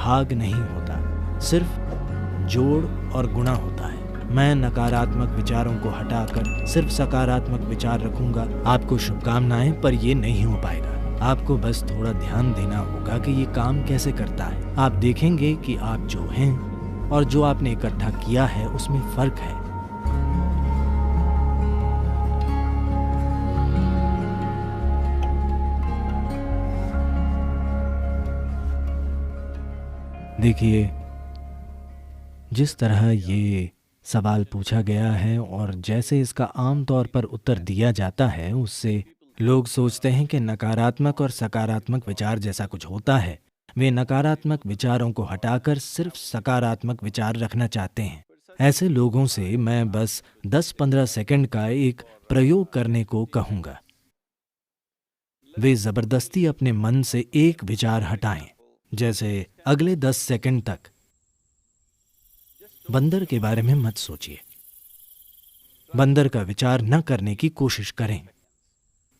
भाग नहीं होता, सिर्फ जोड़ और गुणा होता है। मैं नकारात्मक विचारों को हटाकर सिर्फ सकारात्मक विचार रखूंगा। आपको शुभकामनाएं, पर ये नहीं हो पाएगा। आपको बस थोड़ा ध्यान देना होगा कि ये काम कैसे करता है। आप देखेंगे कि आप जो हैं और जो आपने इकट्ठा किया है उसमें फर्क है। देखिए, जिस तरह ये सवाल पूछा गया है और जैसे इसका आम तौर पर उत्तर दिया जाता है, उससे लोग सोचते हैं कि नकारात्मक और सकारात्मक विचार जैसा कुछ होता है। वे नकारात्मक विचारों को हटाकर सिर्फ सकारात्मक विचार रखना चाहते हैं। ऐसे लोगों से मैं बस 10-15 सेकंड का एक प्रयोग करने को कहूँगा। वे ज़बरदस्ती अपने मन से एक विचार हटाएं, जैसे अगले 10 सेकंड तक बंदर के बारे में मत सोचिए। बंदर का विचार न करने की कोशिश करें।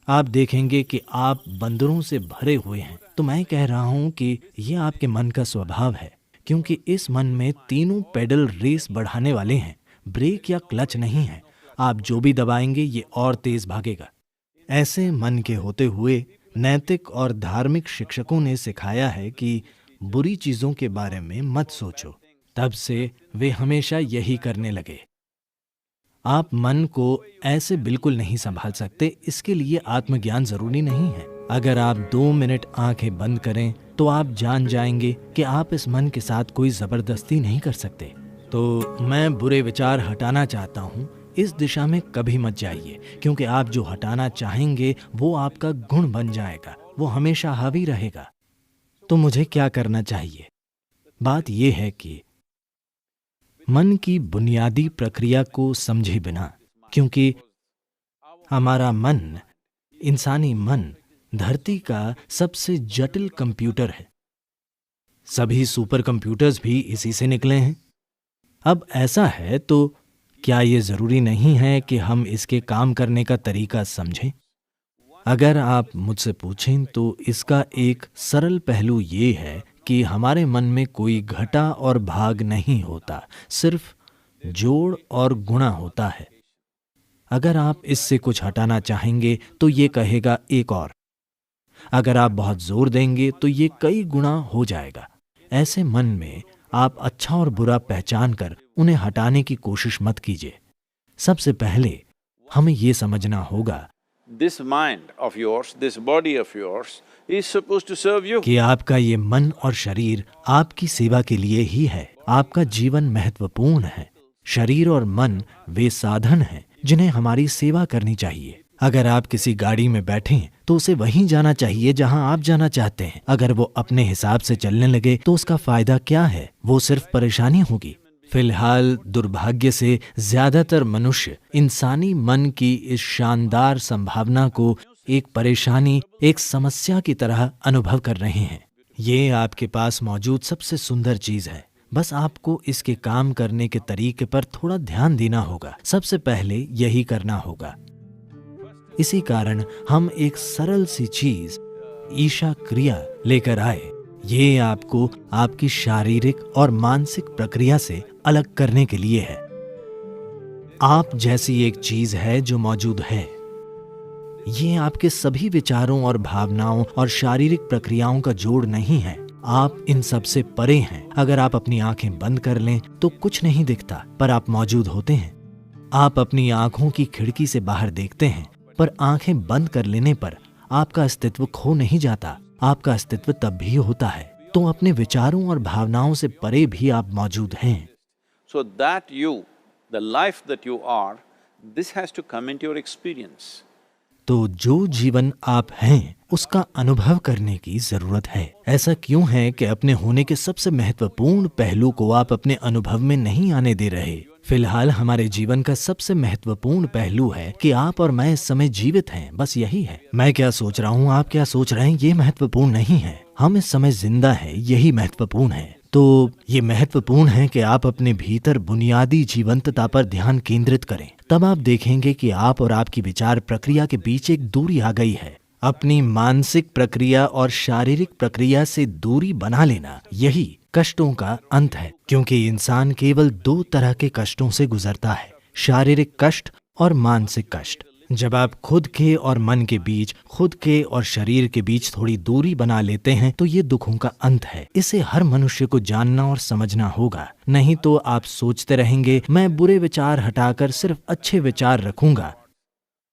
आप देखेंगे कि आप बंदरों से भरे हुए हैं। तो मैं कह रहा हूं कि यह आपके मन का स्वभाव है, क्योंकि इस मन में तीनों पेडल रेस बढ़ाने वाले हैं। ब्रेक या क्लच नहीं है। आप जो भी दबाएंगे ये और तेज भागेगा। ऐसे मन के होते हुए नैतिक और धार्मिक शिक्षकों ने सिखाया है कि बुरी चीजों के बारे में मत सोचो। तब से वे हमेशा यही करने लगे। आप मन को ऐसे बिल्कुल नहीं संभाल सकते। इसके लिए आत्मज्ञान जरूरी नहीं है। अगर आप 2 मिनट आंखें बंद करें तो आप जान जाएंगे कि आप इस मन के साथ कोई जबरदस्ती नहीं कर सकते। तो मैं बुरे विचार हटाना चाहता हूं, इस दिशा में कभी मत जाइए, क्योंकि आप जो हटाना चाहेंगे वो आपका गुण बन जाएगा, वो हमेशा हावी रहेगा। तो मुझे क्या करना चाहिए? बात यह है कि मन की बुनियादी प्रक्रिया को समझे बिना, क्योंकि हमारा मन, इंसानी मन, धरती का सबसे जटिल कंप्यूटर है। सभी सुपर कंप्यूटर्स भी इसी से निकले हैं। अब ऐसा है तो क्या ये जरूरी नहीं है कि हम इसके काम करने का तरीका समझें? अगर आप मुझसे पूछें तो इसका एक सरल पहलू ये है कि हमारे मन में कोई घटा और भाग नहीं होता, सिर्फ जोड़ और गुणा होता है। अगर आप इससे कुछ हटाना चाहेंगे तो ये कहेगा एक और। अगर आप बहुत जोर देंगे तो ये कई गुणा हो जाएगा। ऐसे मन में आप अच्छा और बुरा पहचान कर उन्हें हटाने की कोशिश मत कीजिए। सबसे पहले हमें ये समझना होगा This mind of yours, this body of yours is supposed to serve you. कि आपका ये मन और शरीर आपकी सेवा के लिए ही है। आपका जीवन महत्वपूर्ण है। शरीर और मन वे साधन हैं जिन्हें हमारी सेवा करनी चाहिए। अगर आप किसी गाड़ी में बैठें तो उसे वहीं जाना चाहिए जहां आप जाना चाहते हैं। अगर वो अपने हिसाब से चलने लगे तो उसका फायदा क्या है? वो सिर्फ परेशानी होगी। फिलहाल दुर्भाग्य से ज्यादातर मनुष्य इंसानी मन की इस शानदार संभावना को एक परेशानी, एक समस्या की तरह अनुभव कर रहे हैं। ये आपके पास मौजूद सबसे सुंदर चीज है। बस आपको इसके काम करने के तरीके पर थोड़ा ध्यान देना होगा। सबसे पहले यही करना होगा। इसी कारण हम एक सरल सी चीज, ईशा क्रिया लेकर आए। ये आपको आपकी शारीरिक और मानसिक प्रक्रिया से अलग करने के लिए है। आप जैसी एक चीज है जो मौजूद है। ये आपके सभी विचारों और भावनाओं और शारीरिक प्रक्रियाओं का जोड़ नहीं है। आप इन सब से परे हैं। अगर आप अपनी आंखें बंद कर लें तो कुछ नहीं दिखता, पर आप मौजूद होते हैं। आप अपनी आंखों की खिड़की से बाहर देखते हैं, पर आंखें बंद कर लेने पर आपका अस्तित्व खो नहीं जाता। आपका अस्तित्व तब भी होता है। तो अपने विचारों और भावनाओं से परे भी आप मौजूद हैं। So that you, the life that you are, this has to come into your experience. तो जो जीवन आप हैं उसका अनुभव करने की जरूरत है। ऐसा क्यों है कि अपने होने के सबसे महत्वपूर्ण पहलू को आप अपने अनुभव में नहीं आने दे रहे? फिलहाल हमारे जीवन का सबसे महत्वपूर्ण पहलू है कि आप और मैं इस समय जीवित हैं। बस यही है। मैं क्या सोच रहा हूँ, आप क्या सोच रहे हैं, ये महत्वपूर्ण नहीं है। हम इस समय जिंदा हैं, यही महत्वपूर्ण है। तो ये महत्वपूर्ण है कि आप अपने भीतर बुनियादी जीवंतता पर ध्यान केंद्रित करें। तब आप देखेंगे कि आप और आपकी विचार प्रक्रिया के बीच एक दूरी आ गई है। अपनी मानसिक प्रक्रिया और शारीरिक प्रक्रिया से दूरी बना लेना, यही कष्टों का अंत है, क्योंकि इंसान केवल 2 तरह के कष्टों से गुजरता है, शारीरिक कष्ट और मानसिक कष्ट। जब आप खुद के और मन के बीच, खुद के और शरीर के बीच थोड़ी दूरी बना लेते हैं तो ये दुखों का अंत है। इसे हर मनुष्य को जानना और समझना होगा, नहीं तो आप सोचते रहेंगे मैं बुरे विचार हटाकर सिर्फ अच्छे विचार रखूंगा।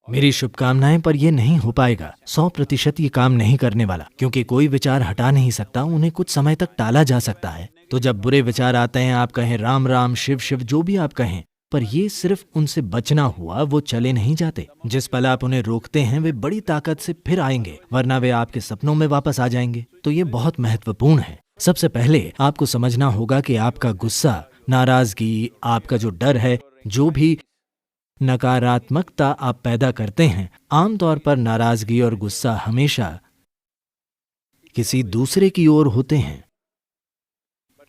मेरी शुभकामनाएं, पर यह नहीं हो पाएगा। 100% ये काम नहीं करने वाला, क्योंकि कोई विचार हटा नहीं सकता, उन्हें कुछ समय तक टाला जा सकता है। तो जब बुरे विचार आते हैं, आप कहें राम राम, शिव शिव, जो भी आप कहें, पर ये सिर्फ उनसे बचना हुआ, वो चले नहीं जाते। जिस पल आप उन्हें रोकते हैं वे बड़ी ताकत से फिर आएंगे, वरना वे आपके सपनों में वापस आ जाएंगे। तो ये बहुत महत्वपूर्ण है। सबसे पहले आपको समझना होगा कि आपका गुस्सा, नाराजगी, आपका जो डर है, जो भी नकारात्मकता आप पैदा करते हैं, आमतौर पर नाराजगी और गुस्सा हमेशा किसी दूसरे की ओर होते हैं।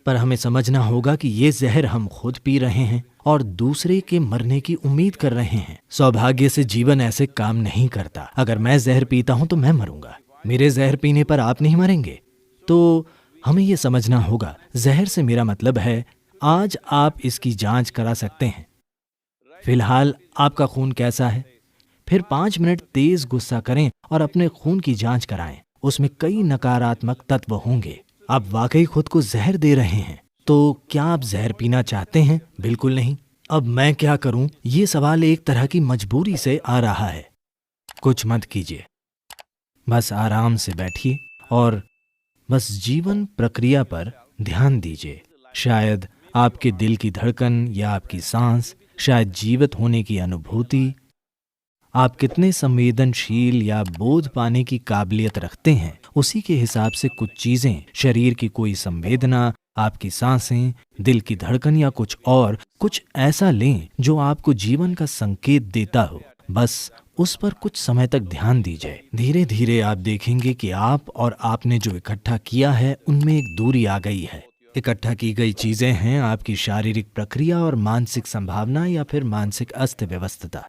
पर हमें समझना होगा कि ये जहर हम खुद पी रहे हैं और दूसरे के मरने की उम्मीद कर रहे हैं। सौभाग्य से जीवन ऐसे काम नहीं करता। अगर मैं जहर पीता हूं तो मैं मरूंगा, मेरे जहर पीने पर आप नहीं मरेंगे। तो हमें यह समझना होगा, जहर से मेरा मतलब है आज आप इसकी जांच करा सकते हैं। फिलहाल आपका खून कैसा है? फिर 5 मिनट तेज गुस्सा करें और अपने खून की जांच कराएं। उसमें कई नकारात्मक तत्व होंगे। आप वाकई खुद को जहर दे रहे हैं। तो क्या आप जहर पीना चाहते हैं? बिल्कुल नहीं। अब मैं क्या करूं? ये सवाल एक तरह की मजबूरी से आ रहा है। कुछ मत कीजिए, बस आराम से बैठिए और बस जीवन प्रक्रिया पर ध्यान दीजिए। शायद आपके दिल की धड़कन या आपकी सांस, शायद जीवित होने की अनुभूति, आप कितने संवेदनशील या बोध पाने की काबिलियत रखते हैं, उसी के हिसाब से कुछ चीजें, शरीर की कोई संवेदना, आपकी सांसें, दिल की धड़कन या कुछ ऐसा लें जो आपको जीवन का संकेत देता हो। बस उस पर कुछ समय तक ध्यान दीजिए। धीरे धीरे आप देखेंगे कि आप और आपने जो इकट्ठा किया है उनमें एक दूरी आ गई है। इकट्ठा की गई चीजें हैं आपकी शारीरिक प्रक्रिया और मानसिक संभावना या फिर मानसिक अस्त व्यवस्था।